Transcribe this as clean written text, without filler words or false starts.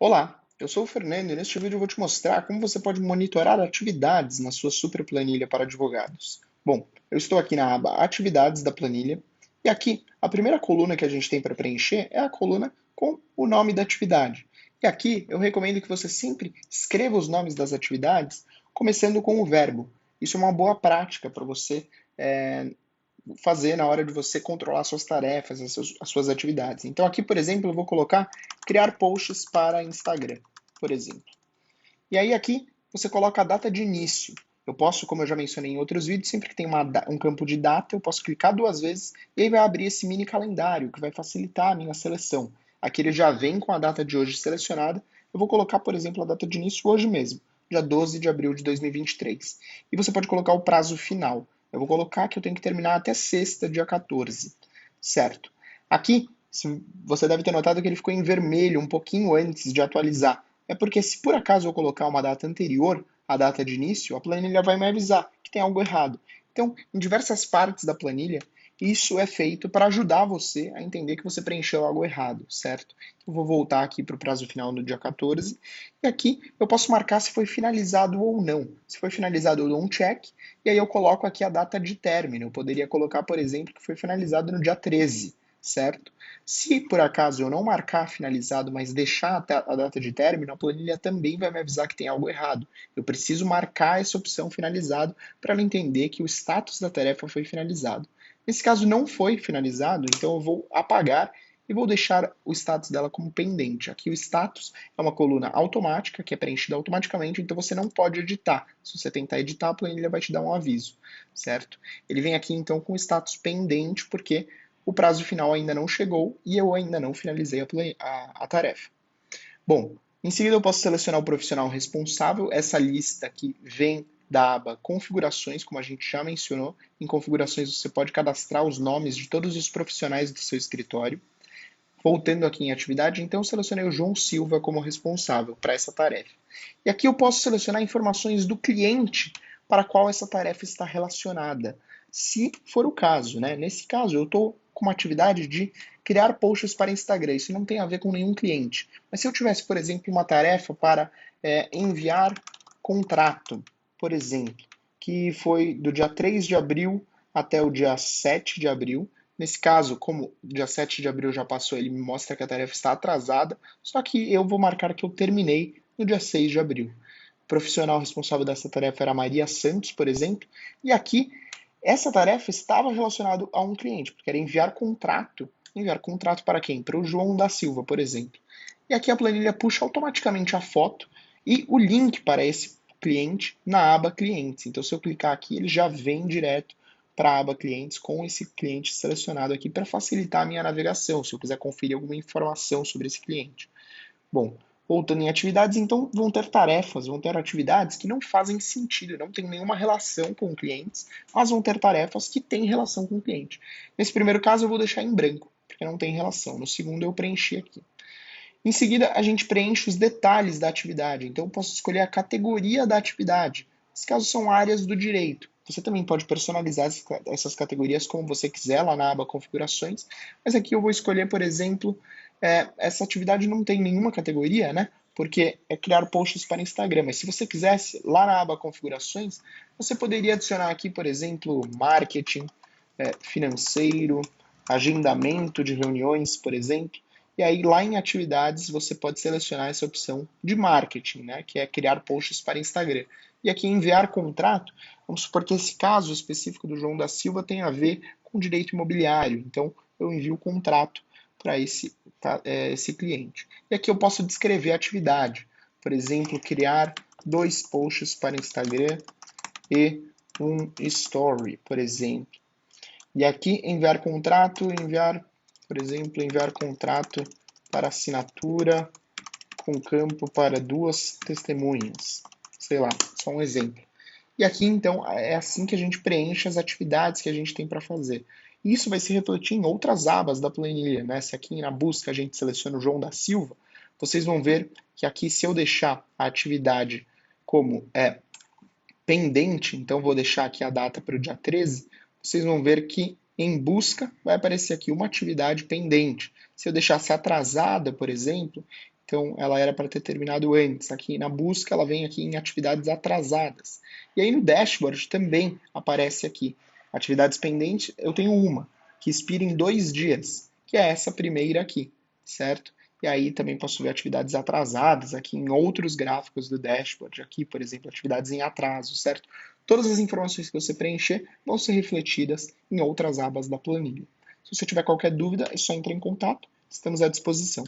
Olá, eu sou o Fernando e neste vídeo eu vou te mostrar como você pode monitorar atividades na sua super planilha para advogados. Bom, eu estou aqui na aba Atividades da planilha e aqui a primeira coluna que a gente tem para preencher é a coluna com o nome da atividade. E aqui eu recomendo que você sempre escreva os nomes das atividades começando com o verbo. Isso é uma boa prática para você fazer na hora de você controlar suas tarefas, as suas atividades. Então aqui, por exemplo, eu vou colocar criar posts para Instagram, por exemplo. E aí aqui você coloca a data de início. Eu posso, como eu já mencionei em outros vídeos, sempre que tem um campo de data, eu posso clicar duas vezes e aí vai abrir esse mini calendário, que vai facilitar a minha seleção. Aqui ele já vem com a data de hoje selecionada. Eu vou colocar, por exemplo, a data de início hoje mesmo, dia 12 de abril de 2023. E você pode colocar o prazo final. Eu vou colocar que eu tenho que terminar até sexta, dia 14, certo? Aqui, você deve ter notado que ele ficou em vermelho um pouquinho antes de atualizar. É porque se por acaso eu colocar uma data anterior à data de início, a planilha vai me avisar que tem algo errado. Então, em diversas partes da planilha, isso é feito para ajudar você a entender que você preencheu algo errado, certo? Eu vou voltar aqui para o prazo final no dia 14, e aqui eu posso marcar se foi finalizado ou não. Se foi finalizado, eu dou um check, e aí eu coloco aqui a data de término. Eu poderia colocar, por exemplo, que foi finalizado no dia 13, certo? Se por acaso eu não marcar finalizado, mas deixar a data de término, a planilha também vai me avisar que tem algo errado. Eu preciso marcar essa opção finalizado para ela entender que o status da tarefa foi finalizado. Nesse caso não foi finalizado, então eu vou apagar e vou deixar o status dela como pendente. Aqui o status é uma coluna automática, que é preenchida automaticamente, então você não pode editar. Se você tentar editar, a planilha vai te dar um aviso, certo? Ele vem aqui então com o status pendente, porque o prazo final ainda não chegou e eu ainda não finalizei a tarefa. Bom, em seguida eu posso selecionar o profissional responsável. Essa lista aqui vem da aba Configurações, como a gente já mencionou. Em Configurações você pode cadastrar os nomes de todos os profissionais do seu escritório. Voltando aqui em atividade, então eu selecionei o João Silva como responsável para essa tarefa. E aqui eu posso selecionar informações do cliente para qual essa tarefa está relacionada, se for o caso, né? Nesse caso, eu estou com uma atividade de criar posts para Instagram. Isso não tem a ver com nenhum cliente. Mas se eu tivesse, por exemplo, uma tarefa para enviar contrato, por exemplo, que foi do dia 3 de abril até o dia 7 de abril, nesse caso, como dia 7 de abril já passou, ele me mostra que a tarefa está atrasada, só que eu vou marcar que eu terminei no dia 6 de abril. O profissional responsável dessa tarefa era Maria Santos, por exemplo, e aqui essa tarefa estava relacionada a um cliente, porque era enviar contrato. Enviar contrato para quem? Para o João da Silva, por exemplo. E aqui a planilha puxa automaticamente a foto e o link para esse cliente na aba Clientes. Então, se eu clicar aqui, ele já vem direto para a aba Clientes com esse cliente selecionado aqui para facilitar a minha navegação, se eu quiser conferir alguma informação sobre esse cliente. Bom, voltando em atividades, então vão ter tarefas, vão ter atividades que não fazem sentido, não tem nenhuma relação com clientes, mas vão ter tarefas que têm relação com o cliente. Nesse primeiro caso, eu vou deixar em branco, porque não tem relação. No segundo, eu preenchi aqui. Em seguida, a gente preenche os detalhes da atividade. Então, eu posso escolher a categoria da atividade. Nesse caso, são áreas do direito. Você também pode personalizar essas categorias como você quiser lá na aba Configurações. Mas aqui eu vou escolher, por exemplo, essa atividade não tem nenhuma categoria, né? Porque é criar posts para Instagram. Mas se você quisesse, lá na aba Configurações, você poderia adicionar aqui, por exemplo, marketing, financeiro, agendamento de reuniões, por exemplo. E aí, lá em atividades, você pode selecionar essa opção de marketing, né, que é criar posts para Instagram. E aqui, enviar contrato, vamos supor que esse caso específico do João da Silva tem a ver com direito imobiliário. Então, eu envio o contrato para esse cliente. E aqui eu posso descrever a atividade. Por exemplo, criar 2 posts para Instagram e um story, por exemplo. E aqui, enviar contrato, por exemplo, enviar contrato para assinatura com campo para 2 testemunhas. Sei lá, só um exemplo. E aqui, então, é assim que a gente preenche as atividades que a gente tem para fazer. E isso vai se refletir em outras abas da planilha, né? Se aqui na busca a gente seleciona o João da Silva, vocês vão ver que aqui, se eu deixar a atividade como pendente, então vou deixar aqui a data para o dia 13, vocês vão ver que em busca vai aparecer aqui uma atividade pendente. Se eu deixasse atrasada, por exemplo, Então, ela era para ter terminado antes. Aqui na busca, ela vem aqui em atividades atrasadas. E aí no dashboard também aparece aqui. Atividades pendentes, eu tenho uma, que expira em 2 dias, que é essa primeira aqui, certo? E aí também posso ver atividades atrasadas aqui em outros gráficos do dashboard. Aqui, por exemplo, atividades em atraso, certo? Todas as informações que você preencher vão ser refletidas em outras abas da planilha. Se você tiver qualquer dúvida, é só entrar em contato. Estamos à disposição.